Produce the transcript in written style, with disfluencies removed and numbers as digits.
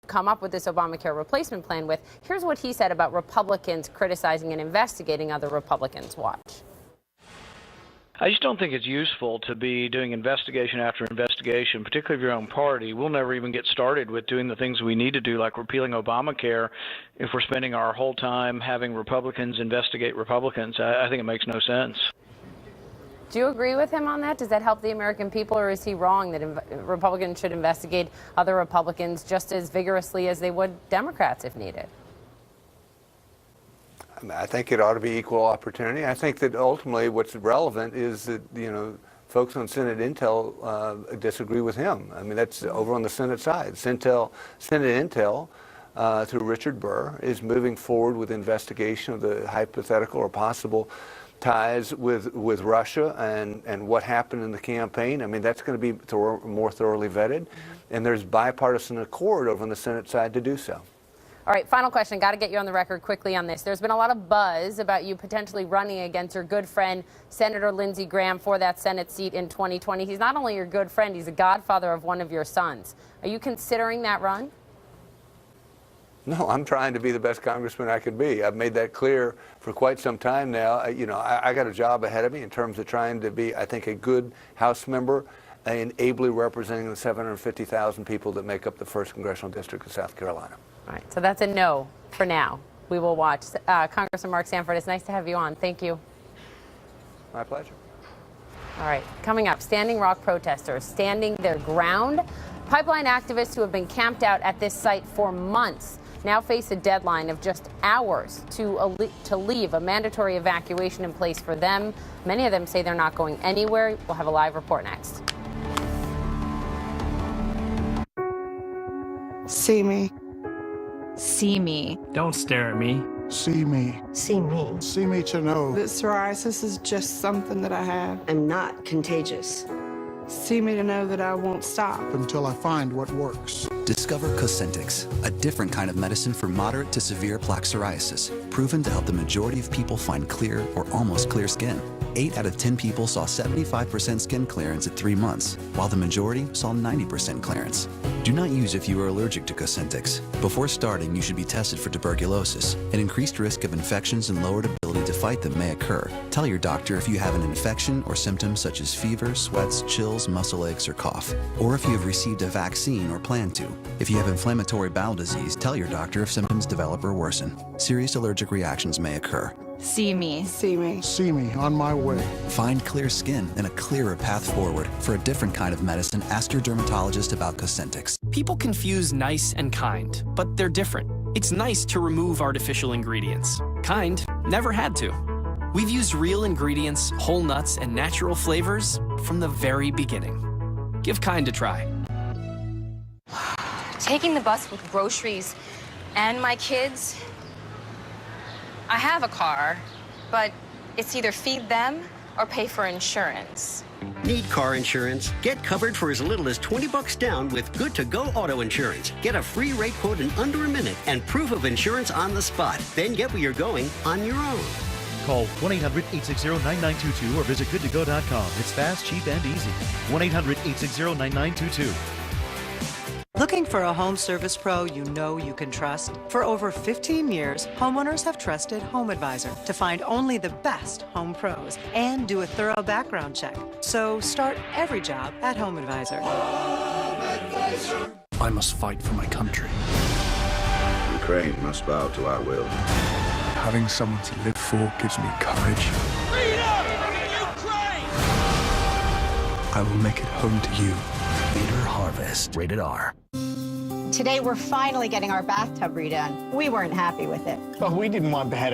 come up with this Obamacare replacement plan with. Here's what he said about Republicans criticizing and investigating other Republicans. Watch. I just don't think it's useful to be doing investigation after investigation, particularly of your own party. We'll never even get started with doing the things we need to do, like repealing Obamacare, if we're spending our whole time having Republicans investigate Republicans. I think it makes no sense. Do you agree with him on that? Does that help the American people, or is he wrong that Republicans should investigate other Republicans just as vigorously as they would Democrats if needed? I think it ought to be equal opportunity. I think that ultimately what's relevant is that, folks on Senate Intel disagree with him. I mean, that's over on the Senate side. Senate Intel, through Richard Burr, is moving forward with investigation of the hypothetical or possible ties with Russia and what happened in the campaign. I mean, that's going to be more thoroughly vetted. And there's bipartisan accord over on the Senate side to do so. All right, final question. Got to get you on the record quickly on this. There's been a lot of buzz about you potentially running against your good friend, Senator Lindsey Graham, for that Senate seat in 2020. He's not only your good friend, he's a godfather of one of your sons. Are you considering that run? No, I'm trying to be the best congressman I could be. I've made that clear for quite some time now. I got a job ahead of me in terms of trying to be, I think, a good House member and ably representing the 750,000 people that make up the 1st Congressional District of South Carolina. All right, so that's a no for now. We will watch. Congressman Mark Sanford, it's nice to have you on. Thank you. My pleasure. All right, coming up, Standing Rock protesters standing their ground. Pipeline activists who have been camped out at this site for months now face a deadline of just hours to leave, a mandatory evacuation in place for them. Many of them say they're not going anywhere. We'll have a live report next. See me. See me. Don't stare at me. See me. See me. See me to know that psoriasis is just something that I have. I'm not contagious. See me to know that I won't stop until I find what works. Discover Cosentyx, a different kind of medicine for moderate to severe plaque psoriasis, proven to help the majority of people find clear or almost clear skin. 8 out of 10 people saw 75% skin clearance at 3 months, while the majority saw 90% clearance. Do not use if you are allergic to Cosentyx. Before starting, you should be tested for tuberculosis. An increased risk of infections and lowered ability to fight them may occur. Tell your doctor if you have an infection or symptoms such as fever, sweats, chills, muscle aches, or cough, or if you have received a vaccine or plan to. If you have inflammatory bowel disease, tell your doctor if symptoms develop or worsen. Serious allergic reactions may occur. See me. See me. See me on my way. Find clear skin and a clearer path forward. For a different kind of medicine, ask your dermatologist about Cosentyx. People confuse nice and kind, but they're different. It's nice to remove artificial ingredients. Kind never had to. We've used real ingredients, whole nuts, and natural flavors from the very beginning. Give Kind a try. Taking the bus with groceries and my kids. I have a car, but it's either feed them or pay for insurance. Need car insurance? Get covered for as little as $20 down with Good to Go Auto Insurance. Get a free rate quote in under a minute and proof of insurance on the spot. Then get where you're going on your own. Call 1-800-860-9922 or visit goodtogo.com. It's fast, cheap, and easy. 1-800-860-9922. Looking for a home service pro you know you can trust? For over 15 years, homeowners have trusted HomeAdvisor to find only the best home pros and do a thorough background check. So start every job at HomeAdvisor. HomeAdvisor. I must fight for my country. Ukraine must bow to our will. Having someone to live for gives me courage. Freedom! Ukraine! I will make it home to you. Bitter Harvest, rated R. Today we're finally getting our bathtub redone. We weren't happy with it. But we didn't want the head